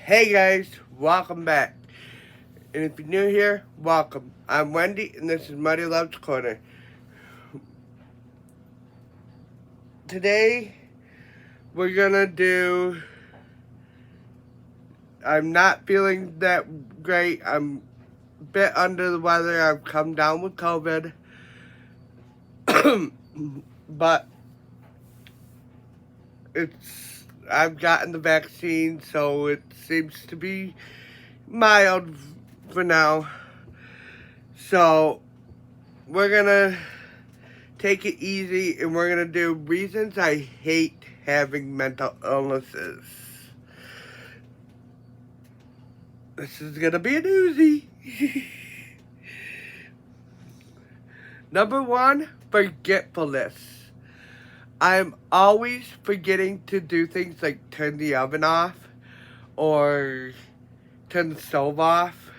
Hey guys, welcome back. And if you're new here, welcome. I'm Wendy, and this is Muddy Loves Corner. Today, we're gonna do. I'm not feeling that great. I'm a bit under the weather. I've come down with COVID. But I've gotten the vaccine, so it seems to be mild for now. So, we're gonna take it easy, and we're gonna do reasons I hate having mental illnesses. This is gonna be a doozy. Number one, forgetfulness. I'm always forgetting to do things like turn the oven off or turn the stove off.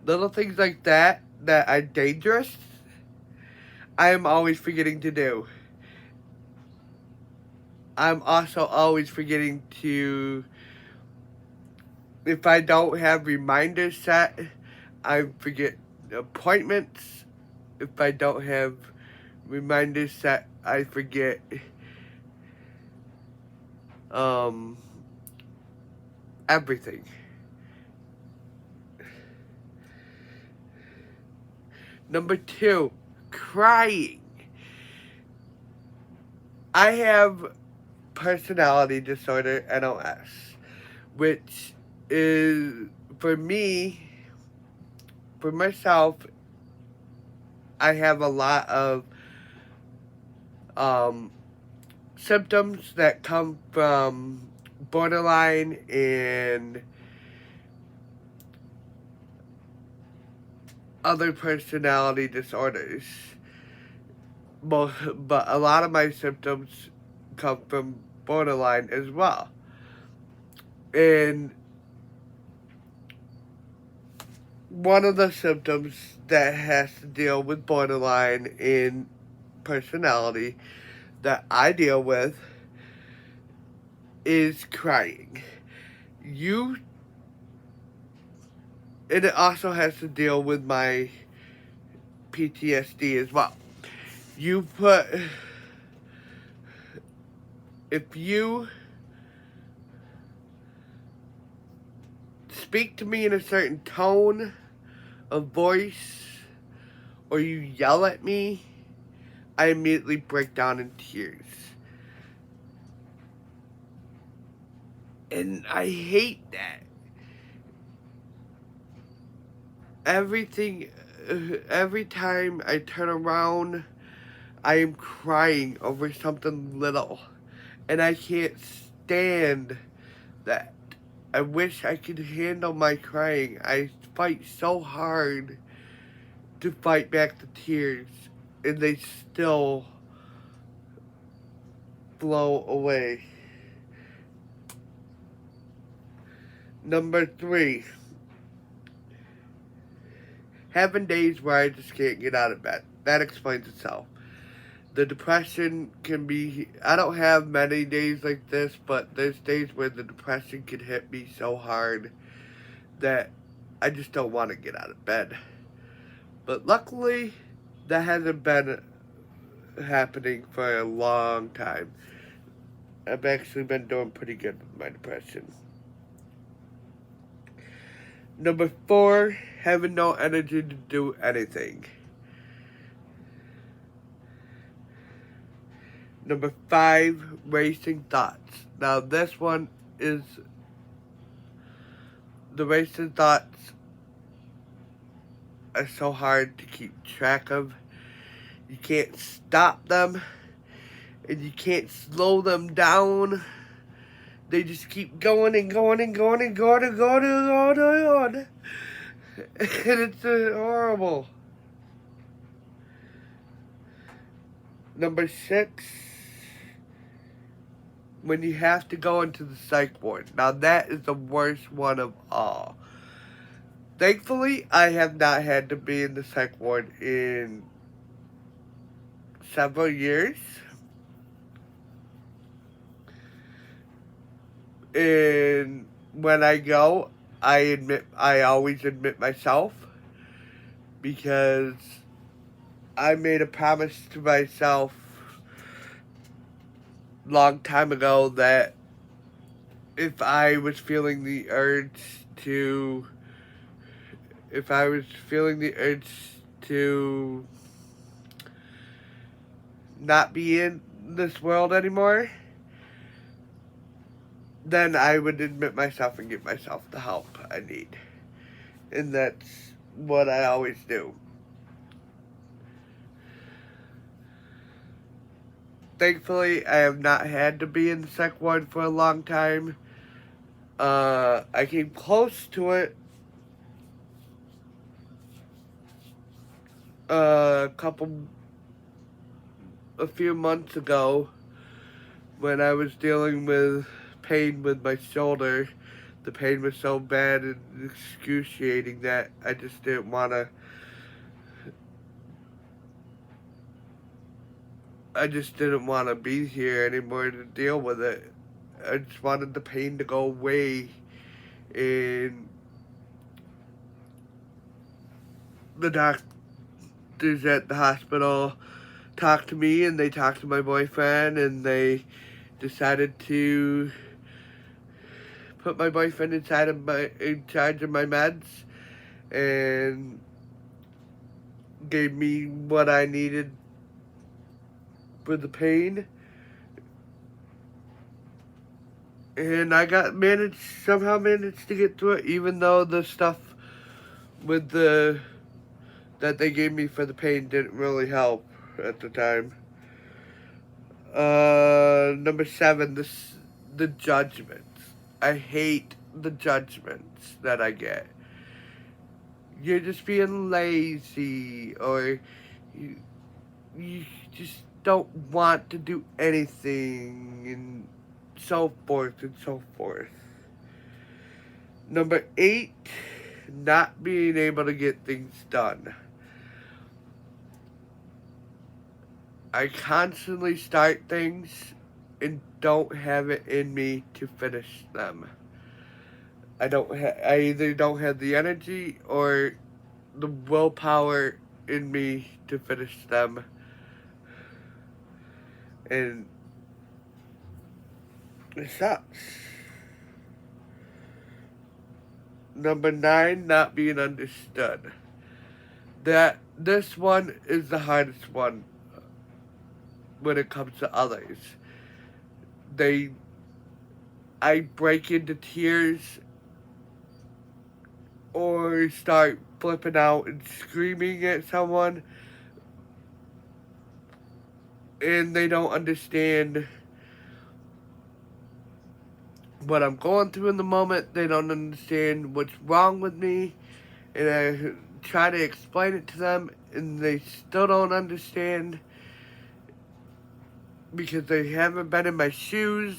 Little things like that are dangerous. I am always forgetting to do. I'm also always forgetting to, if I don't have reminders set, I forget appointments. If I don't have reminders set, I forget everything. Number two, crying. I have personality disorder, NOS, which is, for me, for myself, I have a lot of symptoms that come from borderline and other personality disorders. But a lot of my symptoms come from borderline as well. And one of the symptoms that has to deal with borderline in personality that I deal with is crying. And it also has to deal with my PTSD as well. If you speak to me in a certain tone of voice or you yell at me, I immediately break down in tears. And I hate that. Every time I turn around, I am crying over something little. And I can't stand that. I wish I could handle my crying. I fight so hard to fight back the tears, and they still flow away. Number three, having days where I just can't get out of bed. That explains itself. The depression can be, I don't have many days like this, but there's days where the depression can hit me so hard that I just don't want to get out of bed. But luckily, that hasn't been happening for a long time. I've actually been doing pretty good with my depression. Number four, having no energy to do anything. Number five, racing thoughts. Now this one is, the racing thoughts are so hard to keep track of. You can't stop them, and you can't slow them down. They just keep going and going and going and going and going and going and going. And it's horrible. Number six, when you have to go into the psych ward. Now that is the worst one of all. Thankfully, I have not had to be in the psych ward in several years. And when I go, I always admit myself, because I made a promise to myself long time ago that if I was feeling the urge to if I was feeling the urge to not be in this world anymore, then I would admit myself and give myself the help I need. And that's what I always do. Thankfully, I have not had to be in the psych ward for a long time. I came close to it a few months ago when I was dealing with pain with my shoulder. The pain was so bad and excruciating that I just didn't want to. I just didn't want to be here anymore to deal with it. I just wanted the pain to go away, and the doctors at the hospital talked to me, and they talked to my boyfriend, and they decided to put my boyfriend in charge of my meds, and gave me what I needed for the pain. And I somehow managed to get through it, even though the stuff with that they gave me for the pain didn't really help at the time. Number 7, the judgments. I hate the judgments that I get. You're just being lazy, or you just don't want to do anything, and so forth and so forth. Number 8, not being able to get things done. I constantly start things and don't have it in me to finish them. I either don't have the energy or the willpower in me to finish them. And it sucks. Number 9, not being understood. This one is the hardest one when it comes to others. I break into tears or start flipping out and screaming at someone, and they don't understand what I'm going through in the moment. They don't understand what's wrong with me, and I try to explain it to them, and they still don't understand because they haven't been in my shoes,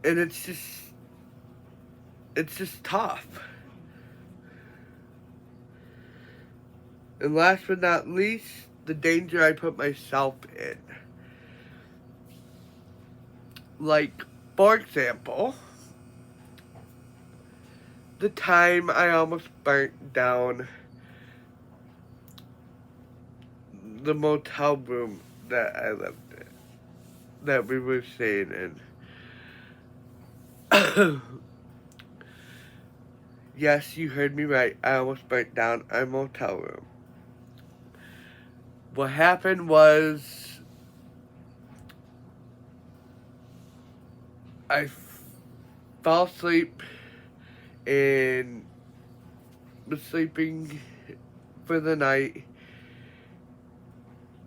and it's just tough. And last but not least, the danger I put myself in. Like, for example, the time I almost burnt down the motel room that I lived in, that we were staying in. Yes, you heard me right. I almost burnt down a motel room. What happened was I fell asleep and was sleeping for the night,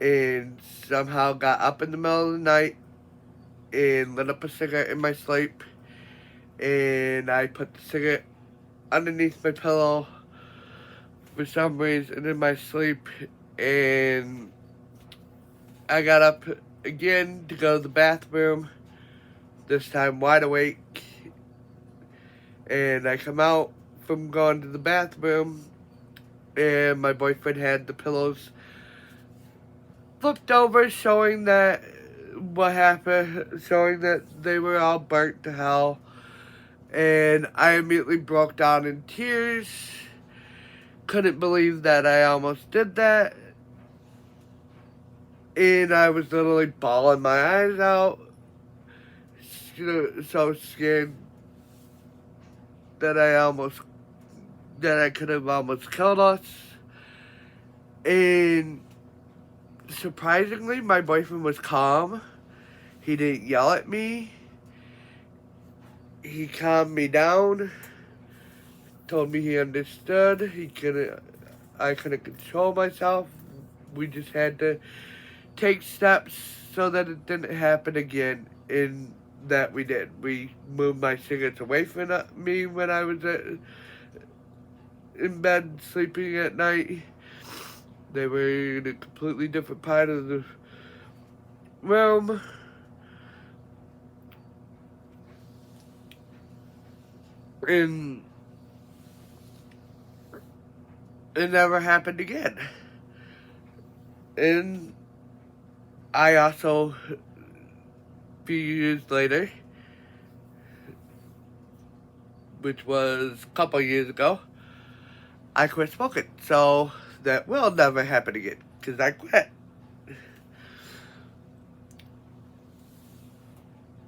and somehow got up in the middle of the night and lit up a cigarette in my sleep, and I put the cigarette underneath my pillow for some reason in my sleep, and I got up again to go to the bathroom, this time wide awake, and I come out from going to the bathroom, and my boyfriend had the pillows flipped over, showing that what happened, showing that they were all burnt to hell, and I immediately broke down in tears. Couldn't believe that I almost did that. And I was literally bawling my eyes out. So scared that I could have almost killed us. And surprisingly, my boyfriend was calm. He didn't yell at me. He calmed me down. Told me he understood. I couldn't control myself. We just had to take steps so that it didn't happen again. And that we did. We moved my cigarettes away from me when I was in bed sleeping at night. They were in a completely different part of the room. And it never happened again. And I also, a few years later, which was a couple years ago, I quit smoking. So that will never happen again, because I quit.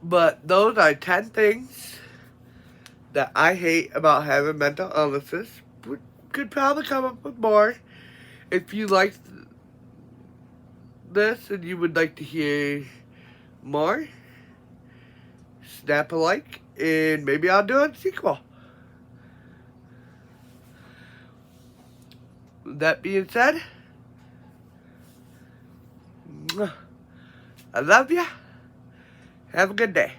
But those are 10 things that I hate about having mental illnesses. Could probably come up with more. If you like this and you would like to hear more, snap a like and maybe I'll do a sequel. That being said, I love ya. Have a good day.